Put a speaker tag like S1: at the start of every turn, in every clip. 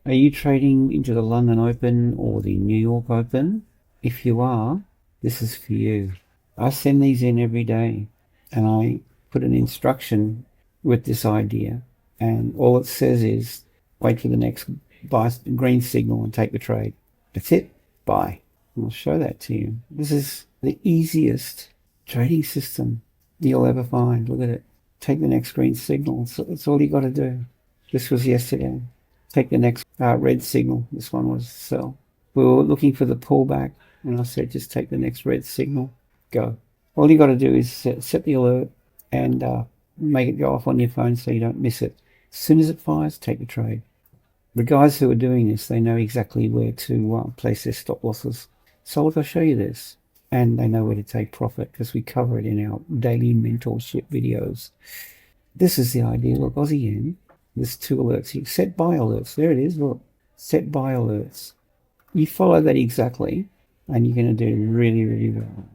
S1: Are you trading into the London Open or the New York Open? If you are, this is for you. I send these in every day and I put an instruction with this idea, and all it says is wait for the next buy green signal and take the trade. That's it. Buy. I'll show that to you. This is the easiest trading system you'll ever find. Look at it. Take the next green signal. That's all you got to do. This was yesterday. Take the next red signal. This one was sell. We were looking for the pullback, and I said just take the next red signal. Go. All you got to do is set the alert and make it go off on your phone so you don't miss it. As soon as it fires, take the trade. The guys who are doing this, they know exactly where to place their stop losses. So look, I'll show you this. And they know where to take profit because we cover it in our daily mentorship videos. This is the idea. Look, Aussie yen. There's two alerts here. Set buy alerts. There it is. Look, set buy alerts. You follow that exactly, and you're going to do really, really well.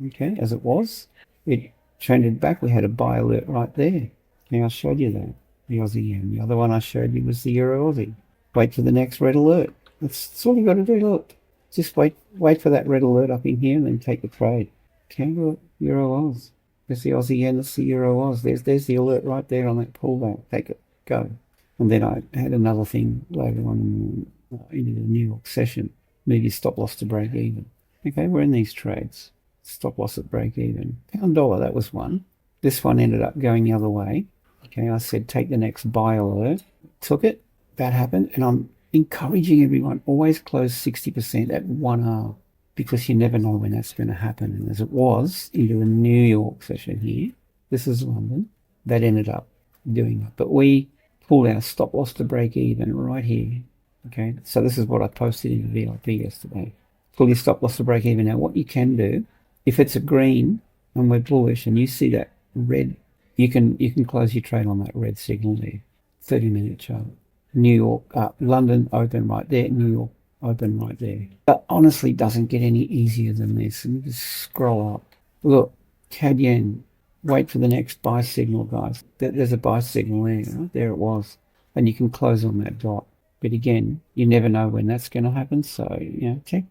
S1: Okay, as it was, it trended back. We had a buy alert right there. Okay, I showed you that. The Aussie yen. The other one I showed you was the Euro Aussie. Wait for the next red alert. That's all you got to do. Look. Just wait for that red alert up in here and then take the trade. Okay, look, Euro Oz. There's the Aussie yen, that's the Euro Oz. There's the alert right there on that pullback. Take it, go. And then I had another thing later on in the New York session. Move your stop loss to break even. Okay, we're in these trades. Stop loss at break even. Pound dollar, that was one. This one ended up going the other way. Okay, I said take the next buy alert. Took it. That happened, and I'm encouraging everyone, always close 60% at 1R because you never know when that's going to happen. And as it was into the New York session here, this is London, that ended up doing that. But we pulled our stop loss to break even right here. Okay, so this is what I posted in the VIP yesterday. Pull your stop loss to break even. Now what you can do, if it's a green and we're bullish and you see that red, you can close your trade on that red signal there, 30-minute chart. New York, London open right there, New York open right there. But honestly, doesn't get any easier than this. And just scroll up. Look, CAD yen. Wait for the next buy signal, guys. There's a buy signal there. Right? There it was. And you can close on that dot. But again, you never know when that's going to happen. So,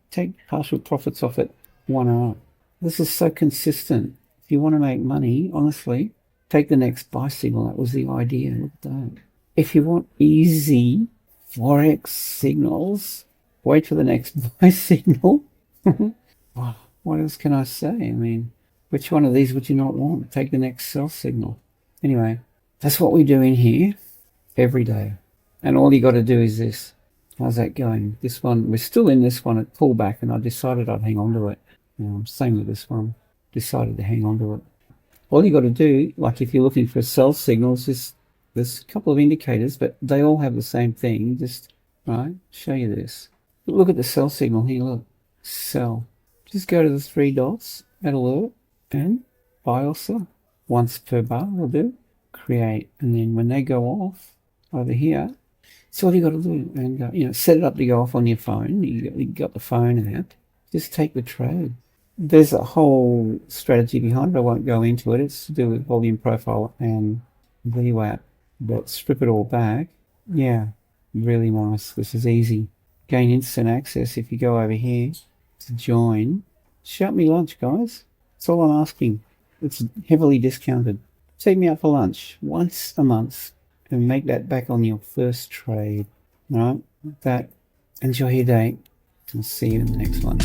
S1: take partial profits off it 1R. This is so consistent. If you want to make money, honestly, take the next buy signal. That was the idea. Look at that. If you want easy Forex signals, wait for the next buy signal. What else can I say? I mean, which one of these would you not want? Take the next sell signal. Anyway, that's what we do in here every day. And all you got to do is this. How's that going? This one, we're still in this one at pullback, and I decided I'd hang on to it. Same with this one. Decided to hang on to it. All you got to do, like if you're looking for sell signals, is there's a couple of indicators, but they all have the same thing. Just, right, show you this. Look at the sell signal here, look. Sell. Just go to the three dots, add alert, and buy or sell. Once per bar will do. Create. And then when they go off over here, that's all you got to do. And, set it up to go off on your phone. You got the phone app. Just take the trade. There's a whole strategy behind it. I won't go into it. It's to do with volume profile and VWAP. But strip it all back. Yeah, really nice. This is easy. Gain instant access if you go over here to join. Shout me lunch, guys. That's all I'm asking. It's heavily discounted. Take me out for lunch once a month and make that back on your first trade. All right? With that, enjoy your day. I'll see you in the next one.